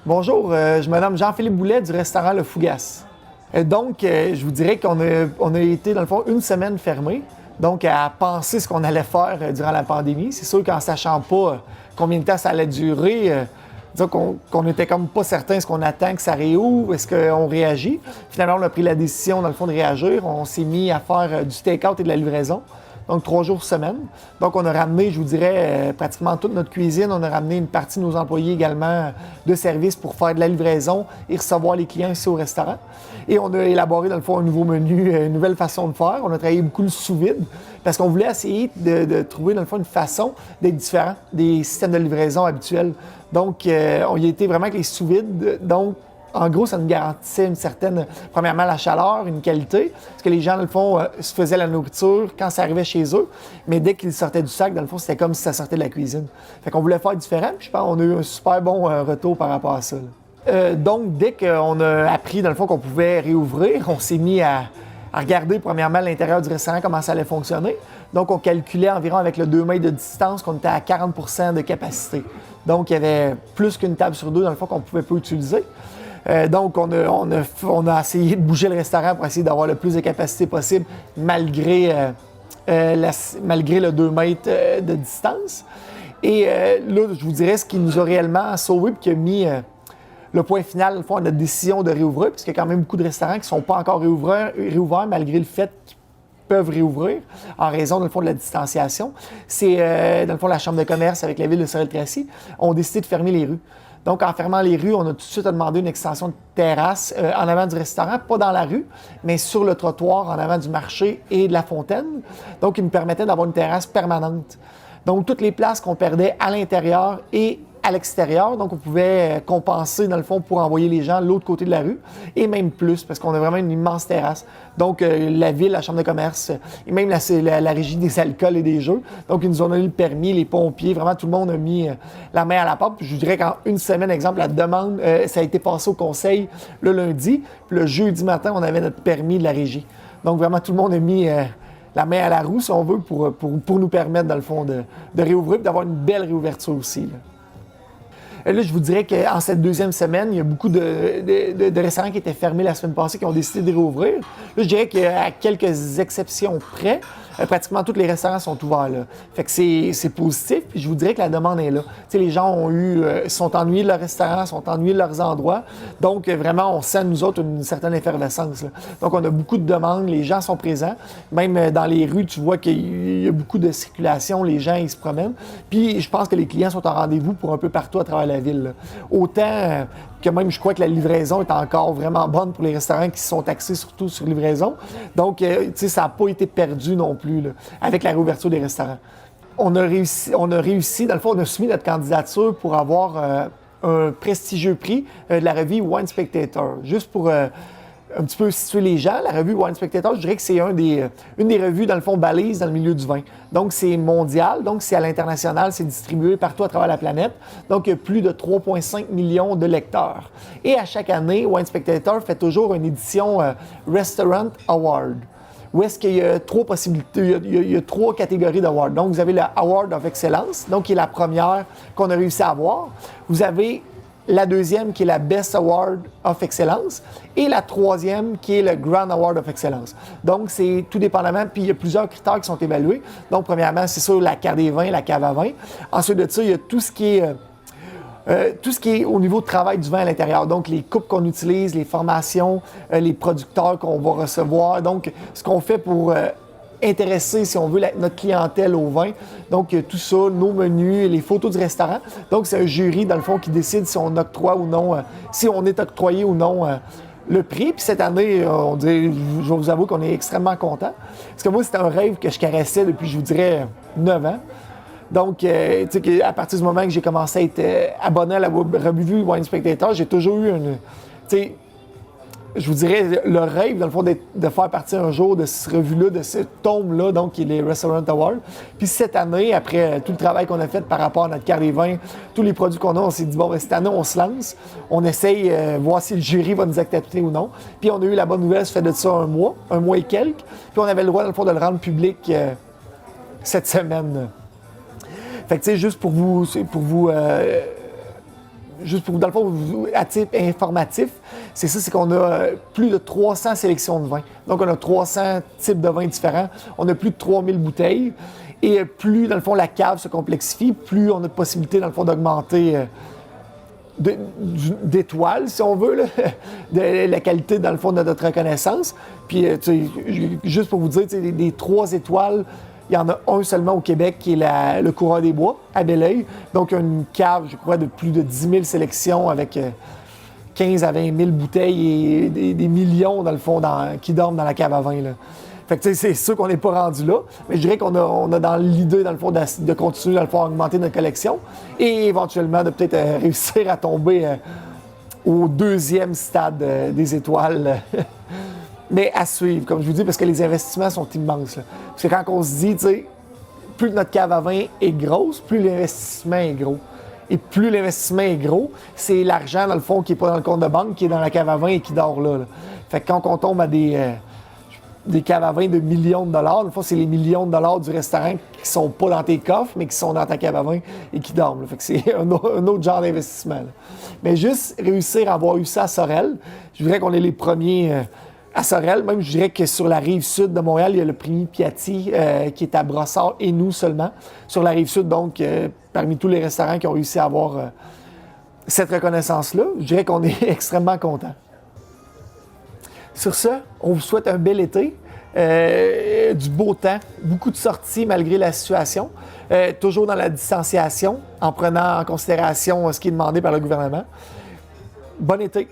Bonjour, je me nomme Jean-Philippe Boulet du restaurant Le Fougasse. Je vous dirais qu'on a été, dans le fond, une semaine fermé, donc à penser ce qu'on allait faire durant la pandémie. C'est sûr qu'en sachant pas combien de temps ça allait durer, disons qu'on n'était comme pas certain, est-ce qu'on attend que ça réouvre, est-ce qu'on réagit. Finalement, on a pris la décision, dans le fond, de réagir. On s'est mis à faire du take-out et de la livraison. Donc 3 jours semaine. Donc on a ramené, je vous dirais, pratiquement toute notre cuisine. On a ramené une partie de nos employés également de service pour faire de la livraison et recevoir les clients ici au restaurant. Et on a élaboré, dans le fond, un nouveau menu, une nouvelle façon de faire. On a travaillé beaucoup le sous-vide parce qu'on voulait essayer de trouver, dans le fond, une façon d'être différent des systèmes de livraison habituels. Donc on y a été vraiment avec les sous-vides. Donc en gros, ça nous garantissait une certaine, premièrement, la chaleur, une qualité, parce que les gens, dans le fond, se faisaient la nourriture quand ça arrivait chez eux, mais dès qu'ils sortaient du sac, dans le fond, c'était comme si ça sortait de la cuisine. Fait qu'on voulait faire différent, puis je pense qu'on a eu un super bon retour par rapport à ça. Donc, dès qu'on a appris, dans le fond, qu'on pouvait réouvrir, on s'est mis à regarder, premièrement, l'intérieur du restaurant, comment ça allait fonctionner. Donc, on calculait environ avec le 2 mètres de distance qu'on était à 40 % de capacité. Donc, il y avait plus qu'une table sur deux, dans le fond, qu'on pouvait pas utiliser. Donc, on a essayé de bouger le restaurant pour essayer d'avoir le plus de capacité possible malgré le 2 mètres de distance. Et là, je vous dirais ce qui nous a réellement sauvé et qui a mis le point final, dans le fond, à notre décision de réouvrir, parce qu'il y a quand même beaucoup de restaurants qui ne sont pas encore réouverts malgré le fait qu'ils peuvent réouvrir en raison, dans le fond, de la distanciation. C'est, dans le fond, la Chambre de commerce avec la ville de Sorel-Tracy ont décidé de fermer les rues. Donc, en fermant les rues, on a tout de suite demandé une extension de terrasse en avant du restaurant, pas dans la rue, mais sur le trottoir en avant du marché et de la fontaine. Donc, il nous permettait d'avoir une terrasse permanente. Donc, toutes les places qu'on perdait à l'intérieur et à l'extérieur, donc on pouvait compenser, dans le fond, pour envoyer les gens de l'autre côté de la rue, et même plus, parce qu'on a vraiment une immense terrasse. Donc, la ville, la chambre de commerce, et même la régie des alcools et des jeux. Donc, ils nous ont donné le permis, les pompiers, vraiment, tout le monde a mis la main à la porte. Puis, je dirais qu'en une semaine, exemple, la demande, ça a été passé au conseil le lundi, puis le jeudi matin, on avait notre permis de la régie. Donc, vraiment, tout le monde a mis la main à la roue, si on veut, pour nous permettre, dans le fond, de réouvrir et d'avoir une belle réouverture aussi, là. Là, je vous dirais qu'en cette deuxième semaine, il y a beaucoup de restaurants qui étaient fermés la semaine passée qui ont décidé de réouvrir. Là, je dirais qu'à quelques exceptions près, pratiquement tous les restaurants sont ouverts, là. Fait que c'est positif, puis je vous dirais que la demande est là. Tu sais, les gens sont ennuyés de leur restaurant, sont ennuyés de leurs endroits. Donc, vraiment, on sent, nous autres, une certaine effervescence, là. Donc, on a beaucoup de demandes, les gens sont présents. Même dans les rues, tu vois qu'il y a beaucoup de circulation, les gens, ils se promènent. Puis, je pense que les clients sont en rendez-vous pour un peu partout à travers la ville, là. Autant que même, je crois que la livraison est encore vraiment bonne pour les restaurants qui sont axés surtout sur livraison. Donc, tu sais, ça n'a pas été perdu non plus, là, avec la réouverture des restaurants. On a réussi, dans le fond, on a soumis notre candidature pour avoir un prestigieux prix de la revue Wine Spectator. Juste pour un petit peu situer les gens, la revue Wine Spectator, je dirais que c'est une des revues, dans le fond, balises dans le milieu du vin. Donc, c'est mondial, donc c'est à l'international, c'est distribué partout à travers la planète. Donc, il y a plus de 3,5 millions de lecteurs. Et à chaque année, Wine Spectator fait toujours une édition Restaurant Award, où est-ce qu'il y a 3 possibilités, il y a 3 catégories d'awards. Donc, vous avez le Award of Excellence, donc qui est la première qu'on a réussi à avoir. Vous avez la deuxième qui est la Best Award of Excellence et la troisième qui est le Grand Award of Excellence. Donc, c'est tout dépendamment, puis il y a plusieurs critères qui sont évalués. Donc, premièrement, c'est sûr la carte des vins, la cave à vin. Ensuite de ça, il y a tout ce qui est au niveau de travail du vin à l'intérieur. Donc, les coupes qu'on utilise, les formations, les producteurs qu'on va recevoir. Donc, ce qu'on fait pour intéresser, si on veut, notre clientèle au vin. Donc, tout ça, nos menus, les photos du restaurant. Donc, c'est un jury, dans le fond, qui décide si on octroie ou non, si on est octroyé ou non le prix. Puis cette année, je vais vous avouer qu'on est extrêmement contents. Parce que moi, c'était un rêve que je caressais depuis, je vous dirais, 9 ans. Donc, tu sais, à partir du moment que j'ai commencé à être abonné à la revue Wine Spectator, j'ai toujours eu tu sais, je vous dirais, le rêve, dans le fond, de faire partie un jour de cette revue-là, de ce tome-là, donc, qui est les Restaurant Awards. Puis cette année, après tout le travail qu'on a fait par rapport à notre carte des vins, tous les produits qu'on a, on s'est dit, bon, ben, cette année, on se lance. On essaye, voir si le jury va nous accepter ou non. Puis on a eu la bonne nouvelle, ça fait de ça un mois et quelques. Puis on avait le droit, dans le fond, de le rendre public cette semaine. Fait que, tu sais, juste pour vous juste pour, dans le fond, à titre informatif, c'est ça, c'est qu'on a plus de 300 sélections de vins. Donc, on a 300 types de vins différents. On a plus de 3000 bouteilles. Et plus, dans le fond, la cave se complexifie, plus on a de possibilité, dans le fond, d'augmenter d'étoiles, si on veut, là, de la qualité, dans le fond, de notre reconnaissance. Puis, juste pour vous dire, des 3 étoiles, il y en a un seulement au Québec qui est le Coureur des Bois, à Belleuil. Donc, une cave, je crois, de plus de 10 000 sélections avec 15 à 20 000 bouteilles et des millions, dans le fond, qui dorment dans la cave à vin, là. Fait que, c'est sûr qu'on n'est pas rendu là, mais je dirais qu'on a dans l'idée, dans le fond, de continuer, dans le fond, à augmenter notre collection et éventuellement de peut-être réussir à tomber au 2e stade des étoiles. Mais à suivre, comme je vous dis, parce que les investissements sont immenses, là. Parce que quand on se dit, tu sais, plus notre cave à vin est grosse, plus l'investissement est gros. Et plus l'investissement est gros, c'est l'argent, dans le fond, qui n'est pas dans le compte de banque, qui est dans la cave à vin et qui dort là. Fait que quand on tombe à des caves à vin de millions de dollars, dans le fond, c'est les millions de dollars du restaurant qui sont pas dans tes coffres, mais qui sont dans ta cave à vin et qui dorment, là. Fait que c'est un autre genre d'investissement, là. Mais juste réussir à avoir eu ça à Sorel, je dirais qu'on est les premiers à Sorel. Même, je dirais que sur la rive sud de Montréal, il y a le prix Piatti qui est à Brossard et nous seulement. Sur la rive sud, donc, parmi tous les restaurants qui ont réussi à avoir cette reconnaissance-là, je dirais qu'on est extrêmement contents. Sur ce, on vous souhaite un bel été, du beau temps, beaucoup de sorties malgré la situation, toujours dans la distanciation, en prenant en considération ce qui est demandé par le gouvernement. Bon été!